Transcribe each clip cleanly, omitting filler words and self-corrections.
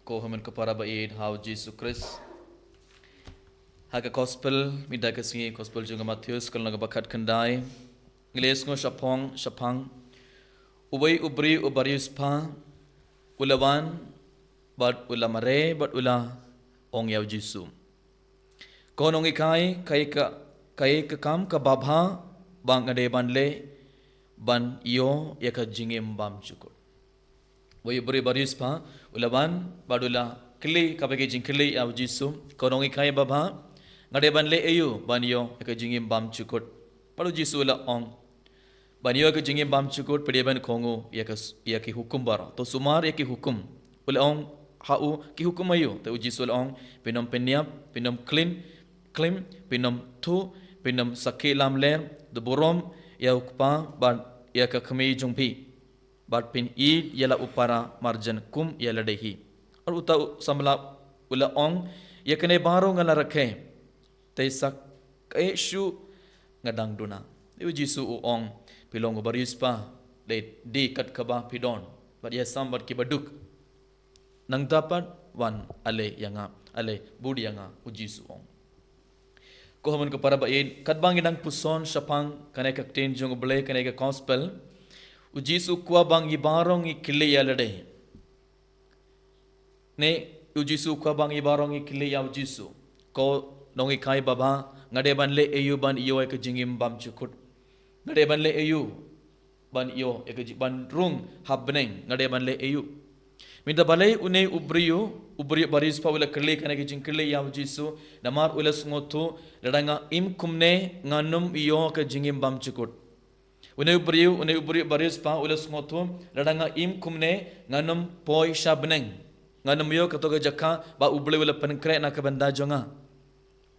Kohaman kapara baid how Jesus Christ Haga gospel mida kasi gospel juga Matius kalau naga bakat kendai ngeles ngo shapang ubay ubri ubarius pa ulawan bad ulamare bad ula ong yaw Jisu konong ikai kai ka kam ka babha bang ade banle ban iyo yaka jingem bam chukot way ubri barius pa ulawan bad ula kili kabage jing kili yaw Jisu konong ikai babha ngade banle ayu banyo yaka jingem bam chukot palu Jisu la ong banyo yaka jingem bam chukot pediban kongo yaki hukum bara to sumar yaki hukum ula ong hau ki hukum ayu te Jisu la ong pinom penyap pinom clean pinom tu pinom sakilam ler de borom ya ukpa ban ya ka khmei jungpi bat pin id yala upara marjan kum yala dehi और उता समला उला ओंग यकने बारो ngala rakhe teisak kaishu ngadang duna eu Jisu ong pilong barispa le di kat kaba pidon bat ya sambat ki baduk nang dapat wan ale yanga ale budi yanga u Jisu ong ko haman ko para ba in kat bang inang puson sapang kane ka ten jong ble kane ka gospel u Jisu kwa bang ibarong ikile yalade ne u Jisu kwa bang ibarong ikile ya u Jisu ko nongi kai baba ngade ban le ayu ban iyo ek jingim bam chukut ngade ban le ayu ban iyo ek ban rung habneng ngade ban le ayu minta balai une ubri baris pa ula kerle kana jing kerle ya Jisu namar ulas ngotu ladanga im kumne nganum iyo ek jingim bam chukut une ubri baris pa ulas ngotu ladanga im kumne nganum poi shabneng nganum yo katoga jakha ba ubli ula pankre na ka banda jonga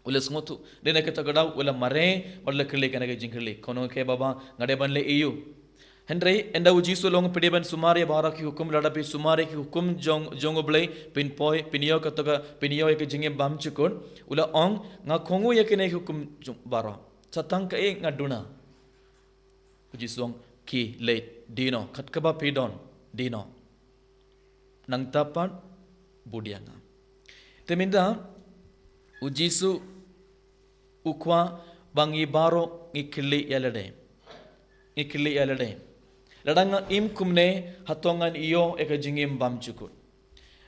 ulas ngotu dena kata gadau ula mare badla kerle kana jing kerle kono ke baba ngade banle iyu hendrai enda u Jisu long pediban sumare bara ki hukum lada pe sumare ki hukum jong oblei pin poi pinio katoga pinio ek jinge bam chukun ula ong nga khongu yakine hukum bara satang ka e ngaduna u Jisu ong ki late dino khatkaba pidon dino nang tapan budianga teminda u Jisu ukwa bangi baro ngikili yalade ladanga im kumne hatongan iyo eka jingim bam chukut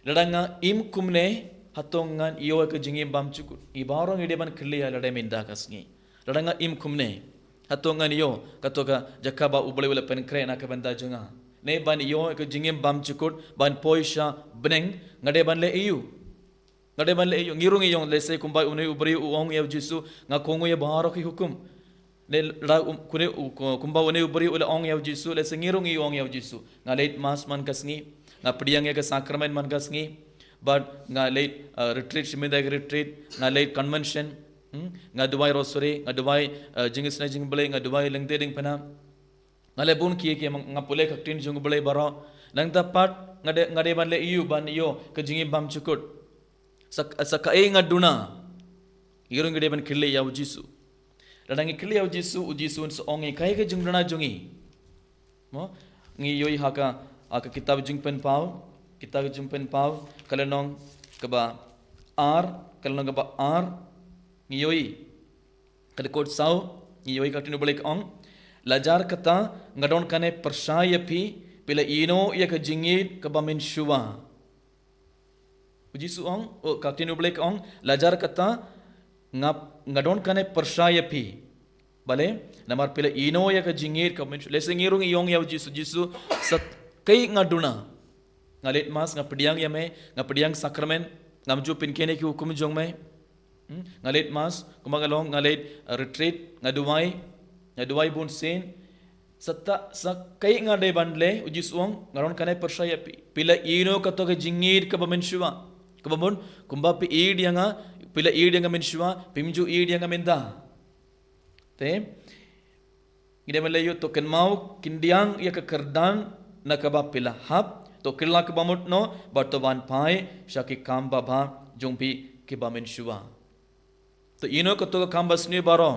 ladanga im kumne hatongan iyo eka jingim bam chukut ibaro ngideban kili yalade minda kasngi ladanga im kumne hatongan iyo katoka jakaba ubale wala penkre na kabanda junga ne ban iyo eka jingim bam chukut ban poisha beneng ngadeban le iyo ngade ban le ngirung iyong lese kumbai unai ubri uong ya Jisu ngakongo ya baharo ki hukum ne la kune kumba unai ubri ula ong ya Jisu lese ngirung iyong ya Jisu ngalait mas man kasngi ngapdiang ya ka sakramen man kasngi but ngalait retreat shimida retreat ngalait convention ngaduai rosary ngaduai jingis na jing bele ngaduai lengte ding pana ngale bun ki ngapule kaktin jung bele baro nang tapat ngade ban le iyu ban iyo ke jingi bam chukut sakae ngaduna irung gede ban kille ya Jisu ladangi kille ya Jisu so ongi kai ke jungdana jungi mo ngi yoi haka kitab jungpen pau kalenong kaba kalenong kaba ngi yoi kade kot sau ngi yoi katinu bolek ong lajar kata ngadon kane persaya pi pila ino ya ke jingit kaba men shuwa Jisu ong kaktinu blek ong lajar kata ngadon kane persaya pi bale namar pila ino ya ka jingir ka lese ngirung iyong ya Jisu sat kai ngaduna ngalit mas ngapdiang ya me ngapdiang sakramen ngamju pin kene ki hukum jong me ngalit mas kumangalong ngalit retreat ngaduai bun sen satta sakai ngade bandle Jisu ong ngadon kane persaya pi pila ino katoga jingir ka bamenshuwa Kababon kumba pi id yanga pila id yanga menshua pimju id yanga menda te ide melayu to kenmau kindiang ya ka kerdan nakaba pila hap to killa ka bamut no bartoban pai shaki kamba ba jongpi ke ba menshua to ino ko to kamba sni baro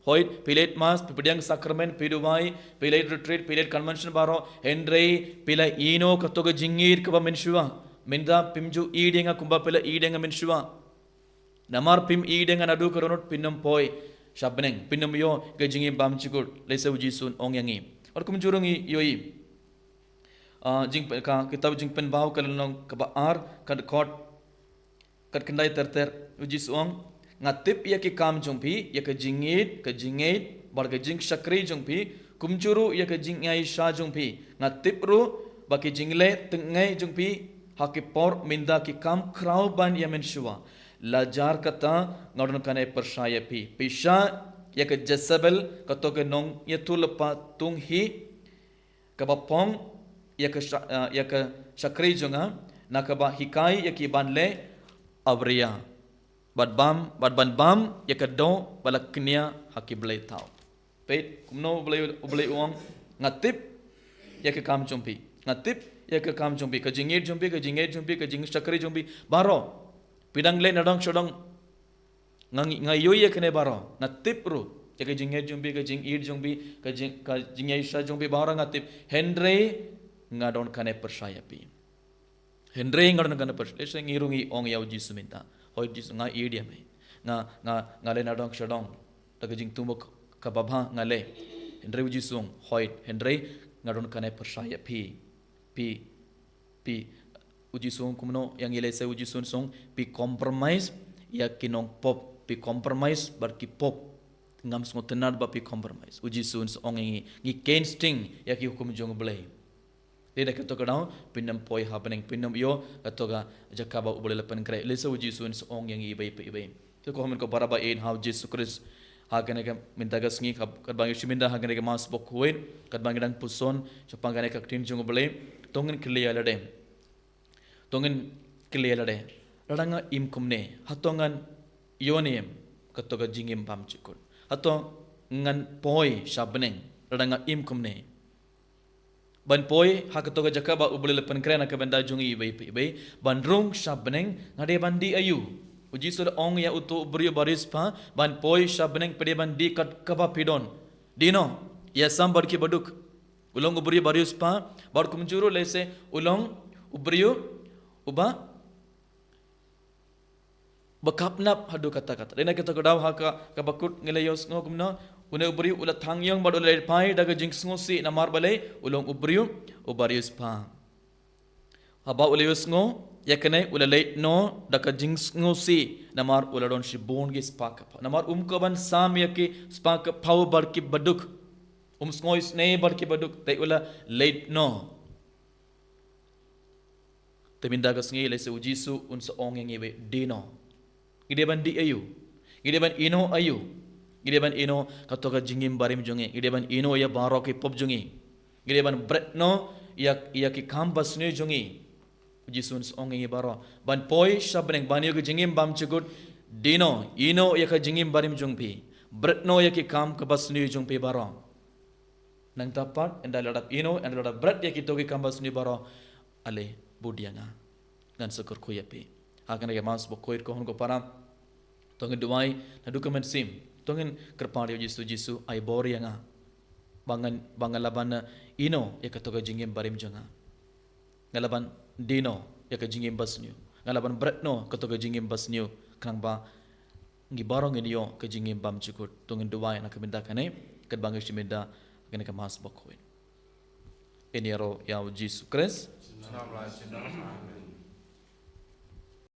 hoit pilet mas pidiang sakramen piduwai pilet retreat pilet convention baro hendrei pila ino ka to jingir ka ba menshua minda pimju idenga kumba pela idenga menshua namar pim idenga nadu koronot pinam poi shabneng pinam yo gajingi bam chikut lesa uji sun ong yangi or kumjurungi yoi jing ka kitab jing pen bau kalong ka ar kad kot kad kendai terter uji suang ngatip ya ki kam jongpi ya ka jingit bar ka jing sakri jongpi kumjuru ya ka jing ngai sha jongpi ngatip ru baki jingle tengai jongpi hakipor minda ki kam krau ban ya menshua lajar kata ngodon kane persaya pi pisha ya ka Jezebel kato ke nong ya tulpa tung hi kabapong ya ka sakri jonga nakaba hikai ya ki banle abria badban bam ya ka do balaknya hakiblai tau pet kumno blai uang ngatip ya ka kam jompi ngatip ya ka kam jompi ka jingit jompi ka jing sakri jompi baro pidang le nadang shodang ngayoy ya kene baro ngatip ru ya ka jingit jompi ka jingit jompi ka jingay sha jompi baro ngatip Henry ngadon kane persaya pi Henry ngadon kane persaya lesa ngirungi ong yaw jisu minta hoy jisu nga idia me nga le nadang shodang ta ka jing tumbok ka babha ngale Henry jisu hoy Henry ngadon kane persaya pi uji sung kumno yang ile se uji sung pi compromise ya kinong pop pi compromise bar ki pop ngam sung tenar ba pi compromise uji sung ong ngi kensting ya ki hukum jong blai deda ka to kadau pinam poi happening pinam yo ka to ga jakaba ubole lepan kre le se uji sung ong yang ibai to ko hamen ko baraba in how Jesus Christ hagane ka minta ga sngi kad bang shiminda hagane ka mas bok hoin kad bang dan puson chapang gane ka tin jong blai tongin clear lade tongin clear lade ladanga im kumne hatongan yonem katoga jingim pam chikun hato ngan poi shabneng ladanga im kumne ban poi hakatoga jakaba ubule lepan krena ka benda jungi ibai ban rung shabneng ngade bandi ayu uji sur ong ya utu brio baris pa ban poi shabneng pede bandi kat kaba pidon dino ya sam barki baduk ulong ubrio baris pa bar kumjuru lese ulong ubrio uba bakapnap hadu kata-kata dena kita kodaw haka kabakut ngelayos ngo kumna une ubri ula thangyang bad ula pai daga jingsngo si namar balai ulong ubriu ubarius pa haba ulayos ngo yakane ula late no daga jingsngo si namar ula don shibon gi spak namar kaban sam yaki spak pau barki baduk sngo isne barki baduk tai ula late no teminda kasngi lese ujisu unsa ong ngebe dino gideban di ayu gideban ino ayu gideban ino katoka jingim barim jonge gideban ino ya baroki pop jonge gideban bretno ya ki kambas ne jonge ujisu unsa ong ngebe baro ban poi shabneng banyo ke jingim bam chugut dino ino ya ka jingim barim jongpi bretno ya ki kam kabas ne jongpi baro nang tapat enda ladap ino enda ladap bret ya ki toki kambas ne baro ale budianga ngan syukur ku yapi akan ya mas bokoir ko hon ko para tongin duai na dokumen sim tongin kerpari jisu ai bori anga bangan laban ino ya katoga jingim barim janga ngalaban dino ya ka jingim basnyu ngalaban bretno katoga jingim basnyu kang ba ngi barong inyo ka jingim bam chukut tongin duai na kabinda kane kad bangai shimida kane ka mas bokoir ini ro ya Jesus Christ.